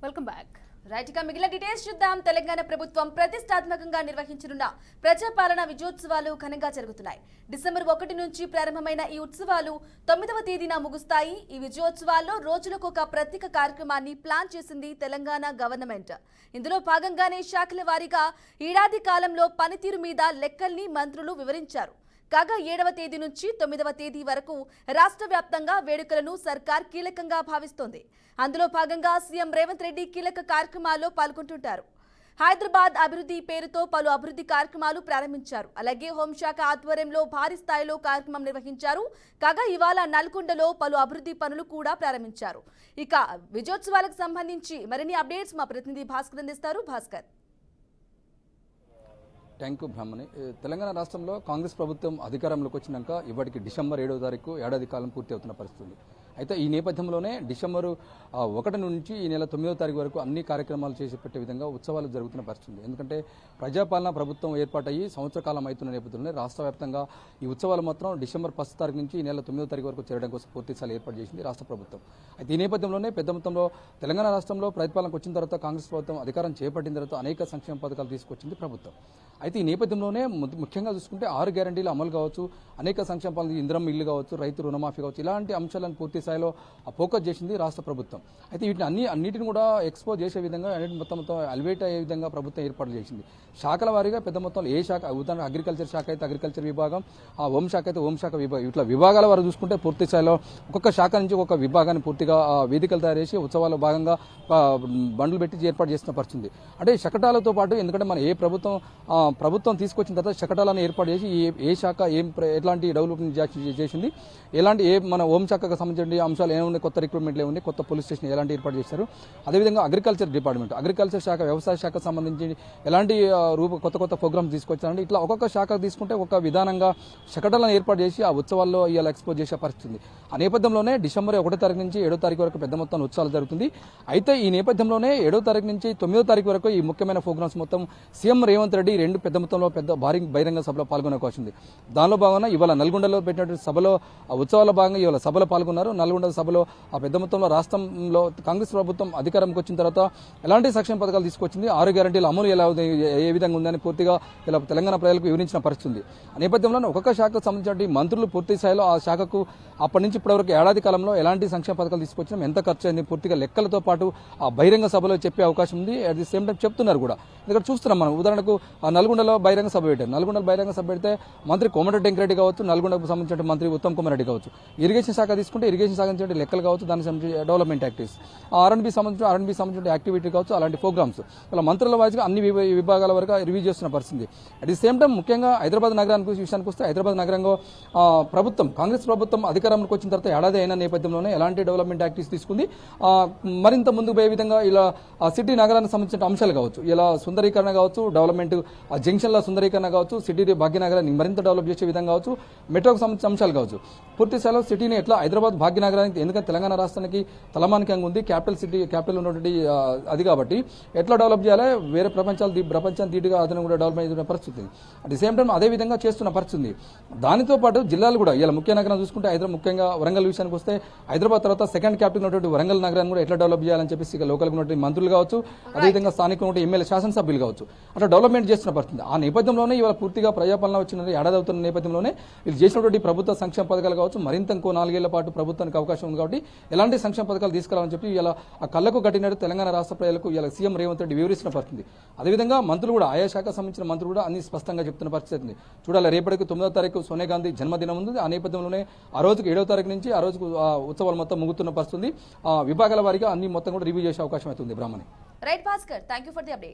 Welcome back. Right గా మిగిలిన details చూద్దాం. తెలంగాణ ప్రభుత్వం ప్రతిష్టాత్మకంగా నిర్వహించనున్న ప్రజాపాలన విజయోత్సవాలు ఘనంగా జరుగుతున్నాయి. డిసెంబర్ 1 నుంచి ప్రారంభమైన ఈ ఉత్సవాలు 9వ తేదీన ముగుస్తాయి. ఈ విజయోత్సవాల్లో రోజులకు ఒక ప్రత్యేక కార్యక్రమాన్ని ప్లాన్ చేసింది తెలంగాణ గవర్నమెంట్. ఇందులో భాగంగానే శాఖల వారీగా ఏడాది కాలంలో పనితీరు మీద లెక్కల్ని మంత్రులు వివరించారు. కాగా 7వ తేదీ నుంచి 9వ తేదీ వరకు రాష్ట్ర వ్యాప్తంగా వేడుకలను సర్కార్ కీలకంగా భావిస్తోంది. అందులో భాగంగా సీఎం రేవంత్ రెడ్డి కీలక కార్యక్రమాల్లో పాల్గొంటుంటారు. హైదరాబాద్ అభివృద్ధి పేరుతో పలు అభివృద్ధి కార్యక్రమాలు ప్రారంభించారు. అలాగే హోంశాఖ ఆధ్వర్యంలో భారీ స్థాయిలో కార్యక్రమం నిర్వహించారు. కాగా ఇవాళ నల్గొండలో పలు అభివృద్ధి పనులు కూడా ప్రారంభించారు. ఇక విజయోత్సవాలకు సంబంధించి మరిన్ని అప్డేట్స్ మా ప్రతినిధి భాస్కర్ అందిస్తారు. భాస్కర్. థ్యాంక్ యూ బ్రహ్మణి. తెలంగాణ రాష్ట్రంలో కాంగ్రెస్ ప్రభుత్వం అధికారంలోకి వచ్చినాక ఇప్పటికి డిసెంబర్ 7వ తారీఖు ఏడాది కాలం పూర్తి అవుతున్న పరిస్థితి. అయితే ఈ నేపథ్యంలోనే డిసెంబర్ 1 నుంచి ఈ నెల 9వ తారీఖు వరకు అన్ని కార్యక్రమాలు చేసి పెట్టే విధంగా ఉత్సవాలు జరుగుతున్న పరిస్థితి. ఎందుకంటే ప్రజాపాలన ప్రభుత్వం ఏర్పాటయ్యి సంవత్సర కాలం అవుతున్న నేపథ్యంలోనే రాష్ట్ర వ్యాప్తంగా ఈ ఉత్సవాలు మాత్రం డిసెంబర్ 1 తారీఖు నుంచి ఈ నెల 9వ తారీఖు వరకు చేరడం కోసం పూర్తిస్థాయి ఏర్పాటు చేసింది రాష్ట్ర ప్రభుత్వం. అయితే ఈ నేపథ్యంలోనే పెద్ద మొత్తంలో తెలంగాణ రాష్ట్రంలో ప్రతిపాలనకు వచ్చిన తర్వాత కాంగ్రెస్ ప్రభుత్వం అధికారం చేపట్టిన తర్వాత అనేక సంక్షేమ పథకాలు తీసుకొచ్చింది ప్రభుత్వం. అయితే ఈ నేపథ్యంలోనే ముఖ్యంగా చూసుకుంటే 6 గ్యారంటీల అమలు కావచ్చు, అనేక సంక్షేమ పథకాలు, ఇంద్రమ్మ ఇల్లు కావచ్చు, రైతు రుణమాఫీ కావచ్చు, ఇలాంటి అంశాలను పూర్తి స్థాయిలో ఫోకస్ చేసింది రాష్ట్ర ప్రభుత్వం. అయితే వీటిని అన్నిటిని కూడా ఎక్స్పోజ్ చేసే విధంగా మొత్తం అలివేట్ అయ్యే విధంగా ప్రభుత్వం ఏర్పాటు చేసింది. శాఖల వారీగా పెద్ద మొత్తంలో ఏ శాఖ, ఉదాహరణ అగ్రికల్చర్ శాఖ అయితే అగ్రికల్చర్ విభాగం, హోంశాఖ అయితే హోంశాఖ విభాగం, ఇట్లా విభాగాల వారు చూసుకుంటే పూర్తి స్థాయిలో ఒక్కొక్క శాఖ నుంచి ఒక విభాగాన్ని పూర్తిగా వేదికలు తయారు చేసి ఉత్సవాల్లో భాగంగా బండ్లు పెట్టి ఏర్పాటు చేసిన పరిస్థితి. అంటే శకటాలతో పాటు, ఎందుకంటే మన ఏ ప్రభుత్వం తీసుకొచ్చిన తర్వాత శకటాలను ఏర్పాటు చేసి ఏ శాఖ ఎట్లాంటి డెవలప్మెంట్ చేసింది, ఎలాంటి మన హోంశాఖకు సంబంధించిన అంశాలు ఏమున్నాయి, కొత్త రిక్రూట్మెంట్లు ఏమున్నాయి, కొత్త పోలీస్ స్టేషన్ ఎలాంటి ఏర్పాటు చేశారు, అదేవిధంగా అగ్రికల్చర్ డిపార్ట్మెంట్, అగ్రికల్చర్ శాఖ, వ్యవసాయ శాఖకు సంబంధించి ఎలాంటి కొత్త ప్రోగ్రామ్స్ తీసుకొచ్చారంటే ఇట్లా ఒక్కొక్క శాఖ తీసుకుంటే ఒక విధానంగా శకటాలను ఏర్పాటు చేసి ఆ ఉత్సవాల్లో ఇలా ఎక్స్పోజ్ చేసే పరిస్థితి. ఆ నేపథ్యంలోనే డిసెంబర్ 1 తారీఖు నుంచి 7వ తారీఖు వరకు పెద్ద మొత్తం ఉత్సవాలు జరుగుతుంది. అయితే ఈ నేపథ్యంలోనే 7వ తారీఖు నుంచి 9వ తారీఖు వరకు ఈ ముఖ్యమైన ప్రోగ్రామ్స్ మొత్తం సీఎం రేవంత్ రెడ్డి 2 పెద్ద మొత్తంలో భారీ బహిరంగ సభలో పాల్గొనే అవకాశం ఉంది. దానిలో భాగంగా ఇవాళ నల్గొండలో పెట్టినటువంటి సభలో ఉత్సవాల భాగంగా ఇవాళ సభలో పాల్గొన్నారు. నల్గొండ సభలో ఆ పెద్ద మొత్తంలో రాష్ట్రంలో కాంగ్రెస్ ప్రభుత్వం అధికారంకి వచ్చిన తర్వాత ఎలాంటి సంక్షేమ పథకాలు తీసుకొచ్చింది, 6 గ్యారంటీల అమలు ఏ విధంగా ఉందని పూర్తిగా ఇలా తెలంగాణ ప్రజలకు వివరించిన పరిస్థితి. ఆ నేపథ్యంలో ఒక్కొక్క శాఖకు సంబంధించిన మంత్రులు పూర్తి స్థాయిలో ఆ శాఖకు అప్పటి నుంచి ఇప్పటివరకు ఏడాది కాలంలో ఎలాంటి సంక్షేమ పథకాలు తీసుకొచ్చినా, ఎంత ఖర్చు అయింది పూర్తిగా లెక్కలతో పాటు ఆ బహిరంగ సభలో చెప్పే అవకాశం ఉంది. అట్ ది సేమ్ టైం చెప్తున్నారు కూడా. ఇక్కడ చూస్తున్నాం మనం, ఉదాహరణకు నల్గొండలో బహిరంగ సభ పెట్టారు. నల్గొండలో బహిరంగ సభ పెడితే మంత్రి కోమటిరెడ్డి వెంకరెడ్డి కావచ్చు, నల్గొండకు సంబంధించిన మంత్రి ఉత్తమ్ కుమార్ రెడ్డి కావచ్చు, ఇరిగేషన్ శాఖ తీసుకుంటే ఇరిగేషన్ శాఖ నుంచి లెక్కలు కావచ్చు, దానికి సంబంధించి డెవలప్మెంట్ యాక్టివిటీస్, ఆర్ఎండ్బి సంబంధించిన యాక్టివిటీ కావచ్చు, అలాంటి ప్రోగ్రామ్స్ ఇలా మంత్రుల వాయిస్గా అన్ని విభాగాల వరకు రివ్యూ చేస్తున్న పరిస్థితి. అట్ ది సేమ్ టైం ముఖ్యంగా హైదరాబాద్ నగరానికి విషయానికి వస్తే, హైదరాబాద్ నగరంలో ప్రభుత్వం, కాంగ్రెస్ ప్రభుత్వం అధికారంలోకి వచ్చిన తర్వాత ఏడాది అయిన నేపథ్యంలోనే ఎలాంటి డెవలప్మెంట్ యాక్టివిటీస్ తీసుకుంది, మరింత ముందుకు పోయే విధంగా ఇలా సిటీ నగరానికి సంబంధించిన అంశాలు కావచ్చు, ఇలా సుందరీకరణ కావచ్చు, డెవలప్మెంట్ జంక్షన్ల సుందరీకరణ కావచ్చు, సిటీ భాగ్యనగరాన్ని మరింత డెవలప్ చేసే విధంగా కావచ్చు, మెట్రోకు సంబంధించిన అంశాలు కావచ్చు, పూర్తి స్థాయిలో సిటీని ఎట్లా హైదరాబాద్ భాగ్యనగరానికి, ఎందుకంటే తెలంగాణ రాష్ట్రానికి తలమానికంగా ఉంది, క్యాపిటల్ ఉన్నటువంటి అది కాబట్టి ఎట్లా డెవలప్ చేయాలి, వేరే ప్రపంచాన్ని ధీటుగా అదనం కూడా డెవలప్ అయ్యే పరిస్థితి. అట్ ది సేమ్ టైం అదే విధంగా చేస్తున్న పరిస్థితి. దానితో పాటు జిల్లాలు కూడా ఇలా ముఖ్య నగరం చూసుకుంటే ముఖ్యంగా వరంగల్ విషయానికి వస్తే, హైదరాబాద్ తర్వాత సెకండ్ క్యాపిటల్ ఉన్నటువంటి వరంగల్ నగరాన్ని కూడా ఎట్లా డెవలప్ చేయాలని చెప్పేసి లోకల్ ఉన్నటువంటి మంత్రులు కావచ్చు, అదేవిధంగా స్థానిక ఉన్నటువంటి ఎమ్మెల్యే శాసనసభ్యులు కావచ్చు, అట్లా డెవలప్మెంట్ చేస్తున్న పరిస్థితి. ఆ నేపథ్యంలోనే ఇవాళ పూర్తిగా ప్రజాపాలన వచ్చిన ఏడాది అవుతున్న నేపథ్యంలోనే వీళ్ళు చేసినటువంటి ప్రభుత్వ సంక్షేమ పథకాలు కావచ్చు, మరింత ఇంకో 4 ఏళ్ల పాటు ప్రభుత్వానికి అవకాశం ఉంది కాబట్టి ఎలాంటి సంక్షేమ పథకాలు తీసుకురావాలని చెప్పి ఇలా ఆ కళ్లకు కట్టినట్టు తెలంగాణ రాష్ట్ర ప్రజలకు ఇలా సీఎం రేవంత్ రెడ్డి వివరిస్తున్న పరిస్థితి. అదేవిధంగా మంత్రులు కూడా, ఆయా శాఖకు సంబంధించిన మంత్రులు కూడా అన్ని స్పష్టంగా చెప్తున్న పరిస్థితి. చూడాలి, రేపటికి 9వ తారీఖు సోనియా గాంధీ జన్మదినం ఉంది. ఆ నేపథ్యంలోనే ఆ రోజుకు 7వ తారీఖు నుంచి ఆ రోజుకు ఉత్సవాలు మొత్తం ముగుతున్న పరిస్థితి. విభాగాల వారీగా అన్ని మొత్తం కూడా రివ్యూ చేసే అవకాశం అవుతుంది. Brahmani. Right Bhaskar, thank you for the update.